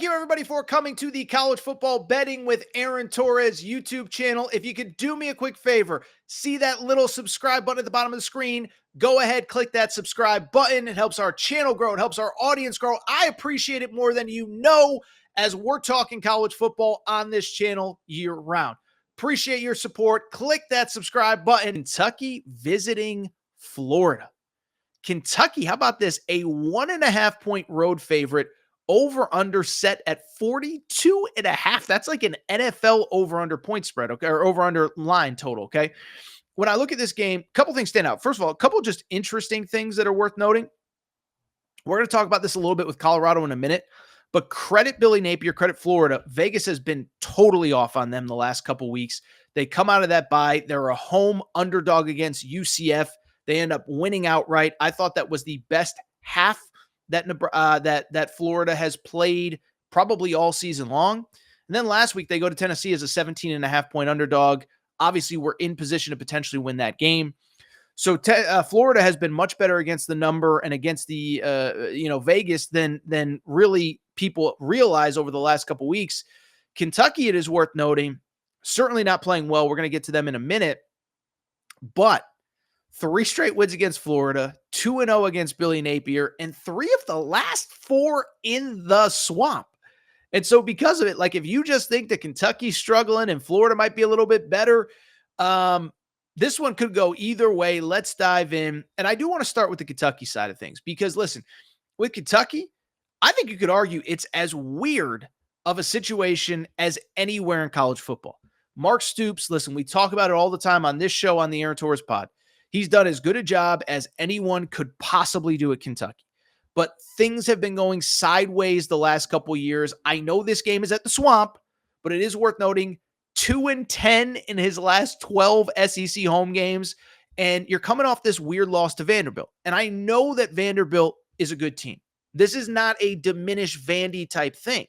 Thank you, everybody, for coming to the College Football Betting with Aaron Torres YouTube channel. If you could do me a quick favor, see that little subscribe button at the bottom of the screen. Go ahead, click that subscribe button. It helps our channel grow. It helps our audience grow. I appreciate it more than you know, as we're talking college football on this channel year round. Appreciate your support. Click that subscribe button. Kentucky visiting Florida. Kentucky, how about this? A 1.5-point road favorite. Over under set at 42.5. That's like an NFL over under point spread, okay, or over under line total, okay? When I look at this game, a couple things stand out. First of all, a couple just interesting things that are worth noting. We're going to talk about this a little bit with Colorado in a minute, but credit Billy Napier, credit Florida. Vegas has been totally off on them the last couple weeks. They come out of that bye. They're a home underdog against UCF. They end up winning outright. I thought that was the best half that Florida has played probably all season long. And then last week, they go to Tennessee as a 17.5-point underdog. Obviously, we're in position to potentially win that game. So Florida has been much better against the number and against the Vegas than really people realize over the last couple weeks. Kentucky, it is worth noting, certainly not playing well. We're going to get to them in a minute. But 3 straight wins against Florida, 2-0 against Billy Napier, and 3 of the last 4 in the swamp. And so because of it, like if you just think that Kentucky's struggling and Florida might be a little bit better, this one could go either way. Let's dive in. And I do want to start with the Kentucky side of things because, listen, with Kentucky, I think you could argue it's as weird of a situation as anywhere in college football. Mark Stoops, listen, we talk about it all the time on this show on the Aaron Torres pod. He's done as good a job as anyone could possibly do at Kentucky. But things have been going sideways the last couple of years. I know this game is at the Swamp, but it is worth noting 2-10 in his last 12 SEC home games. And you're coming off this weird loss to Vanderbilt. And I know that Vanderbilt is a good team. This is not a diminish Vandy type thing.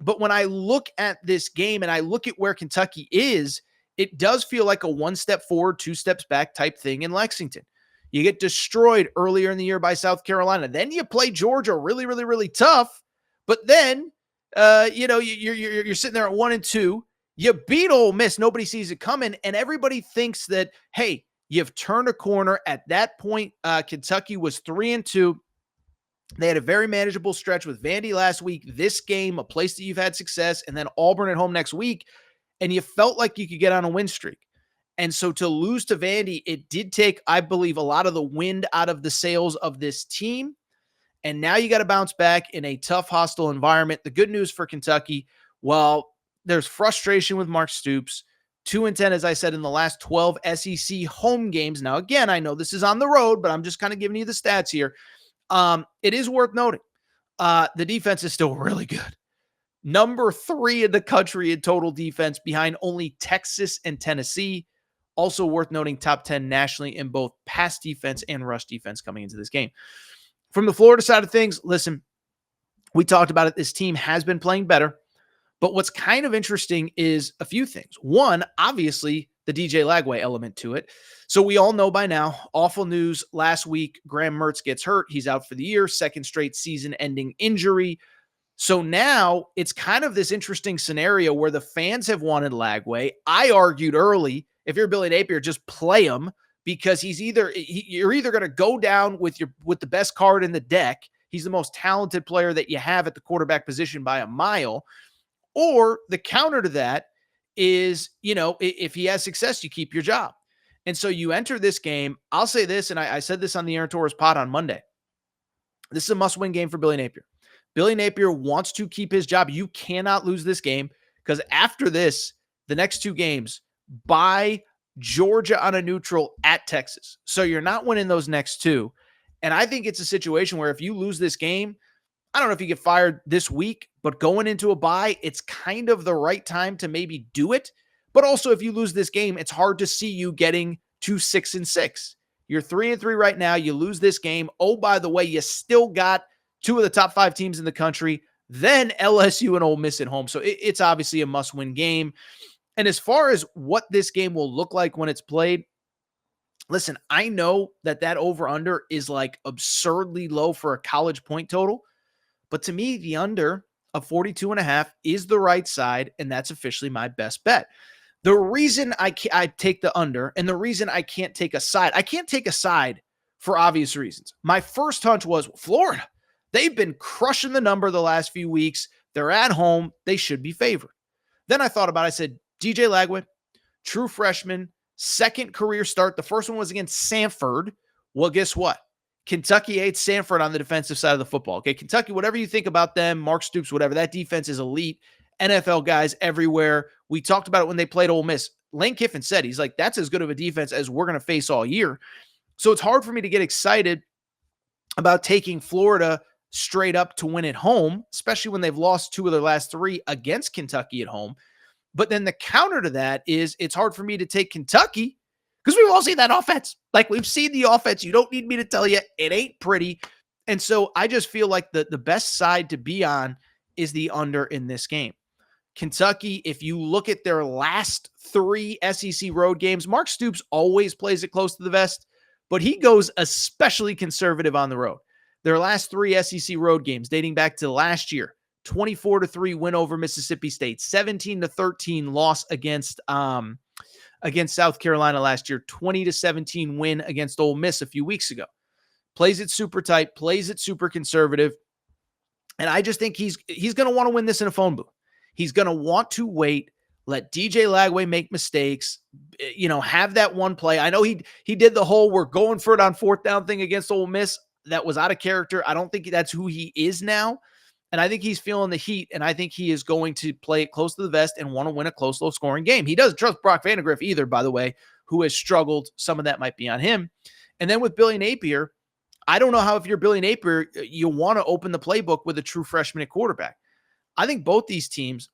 But when I look at this game and I look at where Kentucky is, it does feel like a 1 step forward, 2 steps back type thing in Lexington. You get destroyed earlier in the year by South Carolina. Then you play Georgia really, really, really tough. But then, you're sitting there at 1-2. You beat Ole Miss. Nobody sees it coming. And everybody thinks that, hey, you've turned a corner. At that point, Kentucky was 3-2. They had a very manageable stretch with Vandy last week. This game, a place that you've had success, and then Auburn at home next week. And you felt like you could get on a win streak. And so to lose to Vandy, it did take, I believe, a lot of the wind out of the sails of this team. And now you got to bounce back in a tough, hostile environment. The good news for Kentucky, well, there's frustration with Mark Stoops. 2-10, as I said, in the last 12 SEC home games. Now, again, I know this is on the road, but I'm just kind of giving you the stats here. It is worth noting. The defense is still really good. Number 3 in the country in total defense behind only Texas and Tennessee. Also worth noting, top 10 nationally in both pass defense and rush defense coming into this game. From the Florida side of things, listen, we talked about it. This team has been playing better. But what's kind of interesting is a few things. One, obviously, the DJ Lagway element to it. So we all know by now, awful news last week, Graham Mertz gets hurt. He's out for the year, 2nd straight season-ending injury. So now it's kind of this interesting scenario where the fans have wanted Lagway. I argued early, if you're Billy Napier, just play him because you're either going to go down with the best card in the deck. He's the most talented player that you have at the quarterback position by a mile. Or the counter to that is, if he has success, you keep your job. And so you enter this game. I'll say this, and I said this on the Aaron Torres pod on Monday. This is a must-win game for Billy Napier. Billy Napier wants to keep his job. You cannot lose this game because after this, the next 2 games, by Georgia on a neutral at Texas. So you're not winning those next 2. And I think it's a situation where if you lose this game, I don't know if you get fired this week, but going into a bye, it's kind of the right time to maybe do it. But also if you lose this game, it's hard to see you getting to 6-6. You're 3-3 right now. You lose this game. Oh, by the way, you still got 2 of the top 5 teams in the country, then LSU and Ole Miss at home. So it's obviously a must-win game. And as far as what this game will look like when it's played, listen, I know that over-under is like absurdly low for a college point total. But to me, the under of 42.5 is the right side, and that's officially my best bet. The reason I take the under, and the reason I can't take a side, I can't take a side for obvious reasons. My first hunch was Florida. They've been crushing the number the last few weeks. They're at home. They should be favored. Then I thought about it. I said, DJ Lagway, true freshman, second career start. The first one was against Samford. Well, guess what? Kentucky ate Samford on the defensive side of the football. Okay, Kentucky, whatever you think about them, Mark Stoops, whatever, that defense is elite. NFL guys everywhere. We talked about it when they played Ole Miss. Lane Kiffin said, he's like, that's as good of a defense as we're going to face all year. So it's hard for me to get excited about taking Florida straight up to win at home, especially when they've lost 2 of their last 3 against Kentucky at home. But then the counter to that is it's hard for me to take Kentucky because we've all seen that offense. Like, we've seen the offense. You don't need me to tell you it ain't pretty. And so I just feel like the best side to be on is the under in this game. Kentucky, if you look at their last 3 SEC road games, Mark Stoops always plays it close to the vest, but he goes especially conservative on the road. Their last 3 SEC road games dating back to last year, 24-3 win over Mississippi State, 17-13 loss against South Carolina last year, 20-17 win against Ole Miss a few weeks ago. Plays it super tight, plays it super conservative. And I just think he's going to want to win this in a phone booth. He's going to want to wait, let DJ Lagway make mistakes, have that one play. I know he did the whole we're going for it on 4th down thing against Ole Miss. That was out of character. I don't think that's who he is now. And I think he's feeling the heat, and I think he is going to play it close to the vest and want to win a close, low-scoring game. He doesn't trust Brock Vandagriff either, by the way, who has struggled. Some of that might be on him. And then with Billy Napier, I don't know how if you're Billy Napier, you want to open the playbook with a true freshman at quarterback. I think both these teams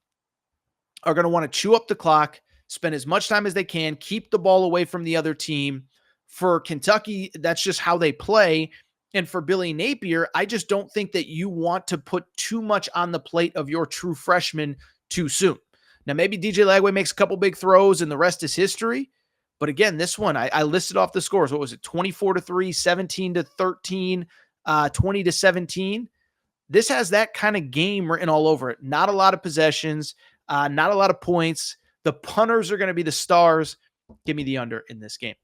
are going to want to chew up the clock, spend as much time as they can, keep the ball away from the other team. For Kentucky, that's just how they play. And for Billy Napier, I just don't think that you want to put too much on the plate of your true freshman too soon. Now, maybe DJ Lagway makes a couple big throws and the rest is history. But again, this one, I listed off the scores. What was it? 24-3, 17-13, 20-17. This has that kind of game written all over it. Not a lot of possessions, not a lot of points. The punters are going to be the stars. Give me the under in this game.